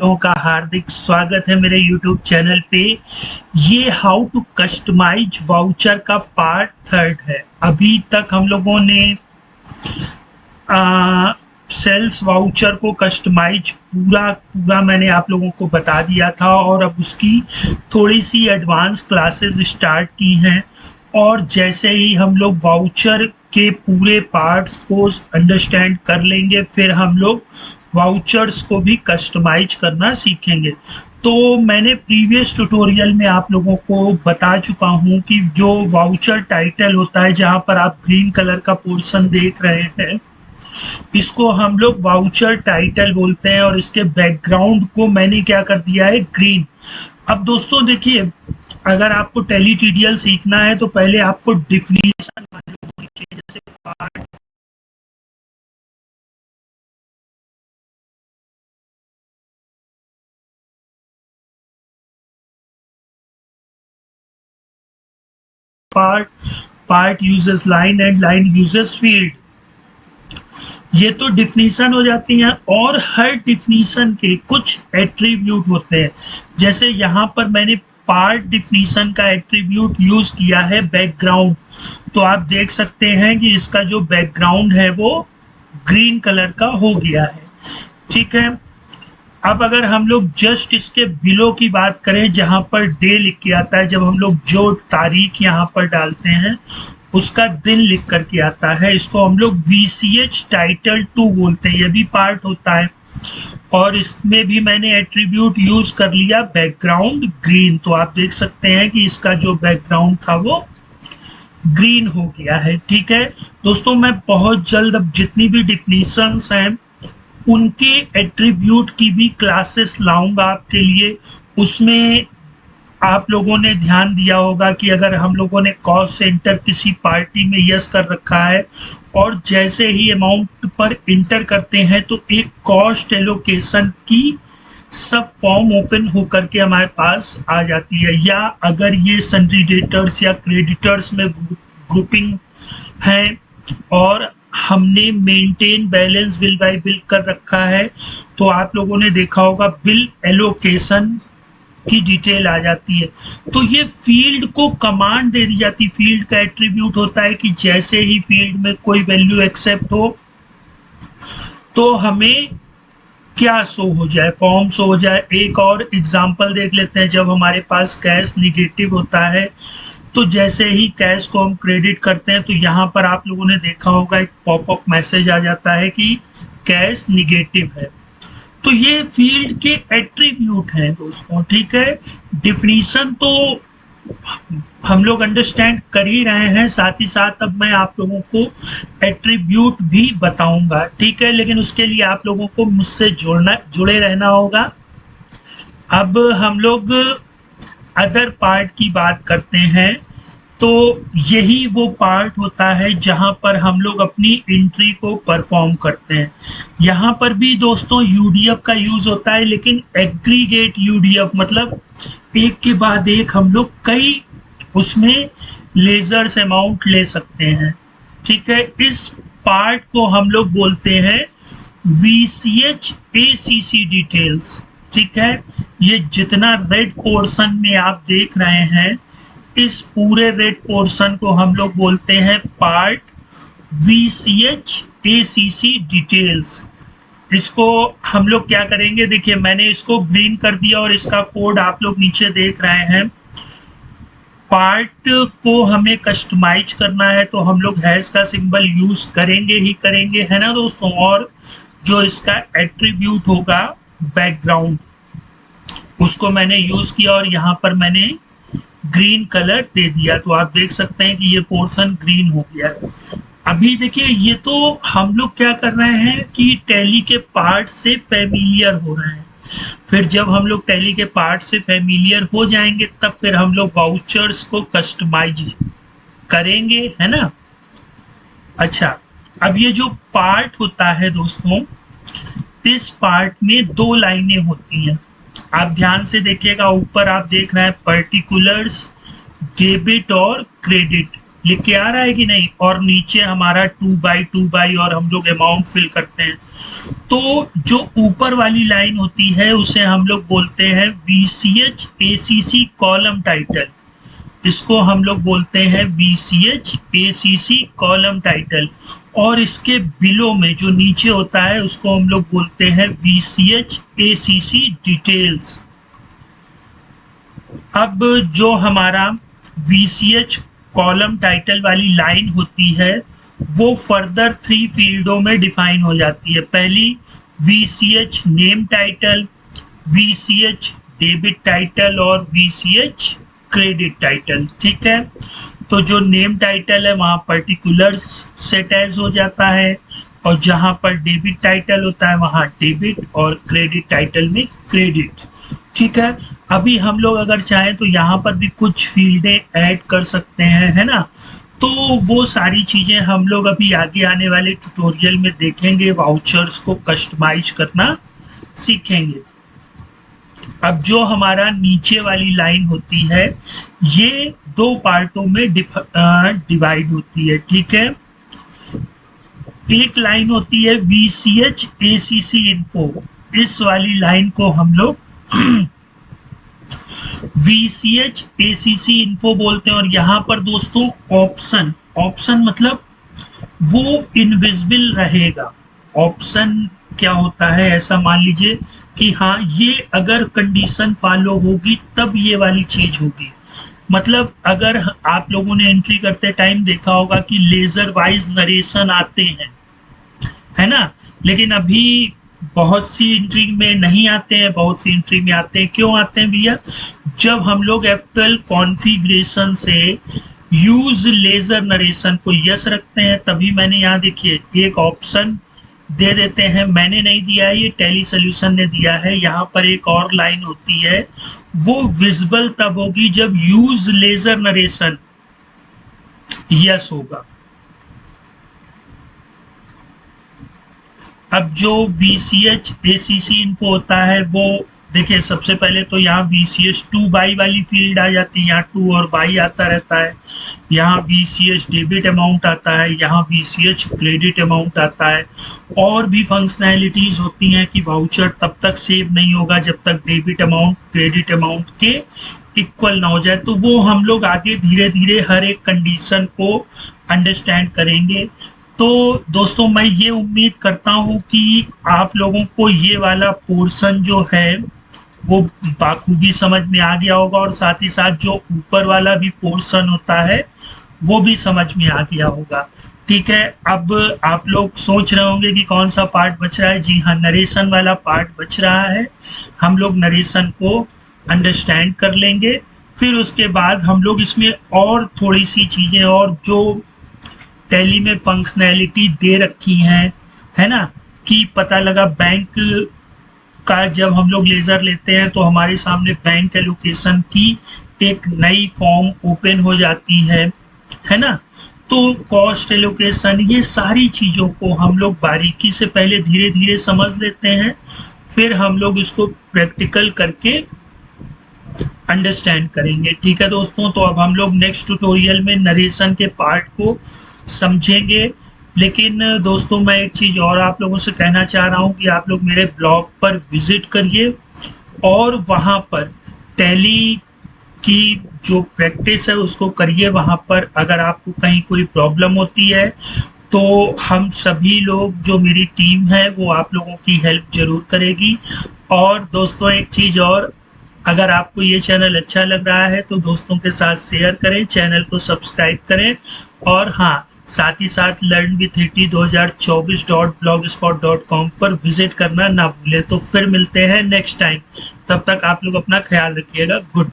लोगों का हार्दिक स्वागत है मेरे YouTube चैनल पे। ये हाउ टू कस्टमाइज वाउचर का पार्ट थर्ड है। अभी तक हम लोगों ने सेल्स वाउचर को कस्टमाइज पूरा मैंने आप लोगों को बता दिया था और अब उसकी थोड़ी सी एडवांस क्लासेस स्टार्ट की हैं। और जैसे ही हम लोग वाउचर के पूरे पार्ट्स को अंडरस्टैंड कर लेंगे फिर हम लोग वाउचर्स को भी कस्टमाइज करना सीखेंगे। तो मैंने प्रीवियस ट्यूटोरियल में आप लोगों को बता चुका हूं कि जो वाउचर टाइटल होता है, जहां पर आप ग्रीन कलर का पोर्शन देख रहे हैं, इसको हम लोग वाउचर टाइटल बोलते हैं और इसके बैकग्राउंड को मैंने क्या कर दिया है, ग्रीन। अब दोस्तों देखिए, अगर आपको टेलीटीडीएल सीखना है तो पहले आपको डिफिनीशन मालूम होनी चाहिए। जैसे part uses line and line uses field, ये तो डिफिनीशन हो जाती हैं। और हर डिफिनीशन के कुछ एट्रीब्यूट होते हैं। जैसे यहाँ पर मैंने पार्ट डिफिनीशन का एट्रीब्यूट यूज किया है बैकग्राउंड, तो आप देख सकते हैं कि इसका जो बैकग्राउंड है वो ग्रीन कलर का हो गया है। ठीक है, अब अगर हम लोग जस्ट इसके बिलो की बात करें, जहां पर डे लिख के आता है, जब हम लोग जो तारीख यहां पर डालते हैं उसका दिन लिख करके आता है, इसको हम लोग VCH टाइटल 2 बोलते हैं। यह भी पार्ट होता है और इसमें भी मैंने एट्रीब्यूट यूज कर लिया बैकग्राउंड ग्रीन। तो आप देख सकते हैं कि इसका जो बैकग्राउंड था वो ग्रीन हो गया है। ठीक है दोस्तों, मैं बहुत जल्द अब जितनी भी डिफिनीशंस हैं उनके एट्रीब्यूट की भी क्लासेस लाऊंगा आपके लिए। उसमें आप लोगों ने ध्यान दिया होगा कि अगर हम लोगों ने कॉस्ट सेंटर किसी पार्टी में यस कर रखा है और जैसे ही अमाउंट पर इंटर करते हैं तो एक कॉस्ट एलोकेशन की सब फॉर्म ओपन होकर के हमारे पास आ जाती है। या अगर ये सन्ड्री डेटर्स या क्रेडिटर्स में ग्रुपिंग है और हमने maintain balance bill bye bill कर रखा है तो आप लोगों ने देखा होगा बिल एलोकेशन की डिटेल आ जाती है। तो ये फील्ड को कमांड दे दी जाती। फील्ड का एट्रीब्यूट होता है कि जैसे ही फील्ड में कोई वैल्यू एक्सेप्ट हो तो हमें क्या शो हो जाए, फॉर्म शो हो जाए। एक और एग्जांपल देख लेते हैं। जब हमारे पास कैश निगेटिव होता है तो जैसे ही कैश को हम क्रेडिट करते हैं तो यहाँ पर आप लोगों ने देखा होगा एक पॉपअप मैसेज आ जाता है कि कैश निगेटिव है। तो ये फील्ड के एट्रीब्यूट हैं दोस्तों। ठीक है, डिफिनीशन तो हम लोग अंडरस्टैंड कर ही रहे हैं, साथ ही साथ अब मैं आप लोगों को एट्रीब्यूट भी बताऊंगा। ठीक है, लेकिन उसके लिए आप लोगों को मुझसे जुड़े रहना होगा। अब हम लोग अदर पार्ट की बात करते हैं। तो यही वो पार्ट होता है जहां पर हम लोग अपनी एंट्री को परफॉर्म करते हैं। यहाँ पर भी दोस्तों यूडीएफ का यूज होता है, लेकिन एग्रीगेट यूडीएफ, मतलब एक के बाद एक हम लोग कई उसमें लेजर्स अमाउंट ले सकते हैं। ठीक है, इस पार्ट को हम लोग बोलते हैं VCH ACC डिटेल्स। ठीक है, ये जितना रेड पोर्शन में आप देख रहे हैं, इस पूरे रेड पोर्शन को हम लोग बोलते हैं पार्ट VCH ACC डिटेल्स। इसको हम लोग क्या करेंगे, देखिए मैंने इसको ग्रीन कर दिया और इसका कोड आप लोग नीचे देख रहे हैं। पार्ट को हमें कस्टमाइज करना है तो हम लोग हैश का सिंबल यूज करेंगे ही करेंगे, है ना दोस्तों। और जो इसका एट्रीब्यूट होगा बैकग्राउंड, उसको मैंने यूज किया और यहाँ पर मैंने ग्रीन कलर दे दिया। तो आप देख सकते हैं कि ये पोर्शन ग्रीन हो गया है। अभी देखिए, ये तो हम लोग क्या कर रहे हैं कि टैली के पार्ट से फेमिलियर हो रहे हैं। फिर जब हम लोग टैली के पार्ट से फेमिलियर हो जाएंगे तब फिर हम लोग वाउचर्स को कस्टमाइज करेंगे, है ना। अच्छा, अब ये जो पार्ट होता है दोस्तों, इस पार्ट में दो लाइनें होती हैं। आप ध्यान से देखिएगा, ऊपर आप देख रहे हैं पर्टिकुलर्स, डेबिट और क्रेडिट। लिख के आ रहा है कि नहीं, और नीचे हमारा 2/2 और हम लोग अमाउंट फिल करते हैं। तो जो ऊपर वाली लाइन होती है उसे हम लोग बोलते हैं VCH ACC कॉलम टाइटल। इसको हम लोग बोलते हैं VCH ACC कॉलम टाइटल, और इसके बिलो में जो नीचे होता है उसको हम लोग बोलते हैं VCH ACC डिटेल्स। अब जो हमारा VCH कॉलम टाइटल वाली लाइन होती है वो फर्दर 3 फील्डों में डिफाइन हो जाती है। पहली VCH name title, VCH debit title और VCH क्रेडिट टाइटल। ठीक है, तो जो नेम टाइटल है वहाँ पर्टिकुलर्स सेट एज हो जाता है, और जहाँ पर डेबिट टाइटल होता है वहाँ डेबिट, और क्रेडिट टाइटल में क्रेडिट। ठीक है, अभी हम लोग अगर चाहें तो यहाँ पर भी कुछ फील्डें ऐड कर सकते हैं, है ना। तो वो सारी चीज़ें हम लोग अभी आगे आने वाले ट्यूटोरियल में देखेंगे, वाउचर्स को कस्टमाइज करना सीखेंगे। अब जो हमारा नीचे वाली लाइन होती है ये 2 पार्टों में डिवाइड होती है। ठीक है, एक लाइन होती है VCH ACC इन्फो, इस वाली लाइन को हम लोग VCH ACC इन्फो बोलते हैं। और यहाँ पर दोस्तों ऑप्शन, ऑप्शन मतलब वो इनविजिबल रहेगा। ऑप्शन क्या होता है, ऐसा मान लीजिए कि हाँ ये अगर कंडीशन फॉलो होगी तब ये वाली चीज होगी। मतलब अगर आप लोगों ने एंट्री करते टाइम देखा होगा कि लेजर वाइज नरेशन आते हैं, है ना, लेकिन अभी बहुत सी एंट्री में नहीं आते हैं, बहुत सी एंट्री में आते हैं। क्यों आते हैं भैया? जब हम लोग F12 कॉन्फ़िगरेशन से यूज लेजर नरेशन को यस रखते हैं तभी मैंने यहाँ देखिए एक ऑप्शन दे देते हैं। मैंने नहीं दिया है, ये टेली सॉल्यूशन ने दिया है। यहाँ पर एक और लाइन होती है, वो विजिबल तब होगी जब यूज लेजर नरेशन यस होगा। अब जो VCH ACC इन्फो होता है वो देखिए, सबसे पहले तो यहाँ VCH 2/2 वाली फील्ड आ जाती है, यहाँ 2 और बाई आता रहता है। यहाँ VCH डेबिट अमाउंट आता है, यहाँ VCH क्रेडिट अमाउंट आता है। और भी फंक्शनैलिटीज होती हैं कि वाउचर तब तक सेव नहीं होगा जब तक डेबिट अमाउंट क्रेडिट अमाउंट के इक्वल ना हो जाए। तो वो हम लोग आगे धीरे धीरे हर एक कंडीशन को अंडरस्टैंड करेंगे। तो दोस्तों मैं ये उम्मीद करता हूँ कि आप लोगों को ये वाला पोर्शन जो है वो बाखूबी समझ में आ गया होगा, और साथ ही साथ जो ऊपर वाला भी पोर्शन होता है वो भी समझ में आ गया होगा। ठीक है, अब आप लोग सोच रहे होंगे कि कौन सा पार्ट बच रहा है। जी हाँ, नरेशन वाला पार्ट बच रहा है। हम लोग नरेशन को अंडरस्टैंड कर लेंगे, फिर उसके बाद हम लोग इसमें और थोड़ी सी चीज़ें और जो टैली में फंक्शनैलिटी दे रखी हैं, है ना, कि पता लगा बैंक का जब हम लोग लेज़र लेते हैं तो हमारे सामने बैंक एलोकेशन की एक नई फॉर्म ओपन हो जाती है ना। तो कॉस्ट एलोकेशन, ये सारी चीज़ों को हम लोग बारीकी से पहले धीरे धीरे समझ लेते हैं, फिर हम लोग इसको प्रैक्टिकल करके अंडरस्टैंड करेंगे। ठीक है दोस्तों, तो अब हम लोग नेक्स्ट ट्यूटोरियल में नरेशन के पार्ट को समझेंगे। लेकिन दोस्तों मैं एक चीज़ और आप लोगों से कहना चाह रहा हूँ कि आप लोग मेरे ब्लॉग पर विजिट करिए और वहाँ पर टैली की जो प्रैक्टिस है उसको करिए। वहाँ पर अगर आपको कहीं कोई प्रॉब्लम होती है तो हम सभी लोग, जो मेरी टीम है, वो आप लोगों की हेल्प ज़रूर करेगी। और दोस्तों एक चीज़ और, अगर आपको ये चैनल अच्छा लग रहा है तो दोस्तों के साथ शेयर करें, चैनल को सब्सक्राइब करें, और हाँ, साथ ही साथ learnwith2024.blogspot.com पर विजिट करना ना भूलें। तो फिर मिलते हैं नेक्स्ट टाइम, तब तक आप लोग अपना ख्याल रखिएगा। गुड।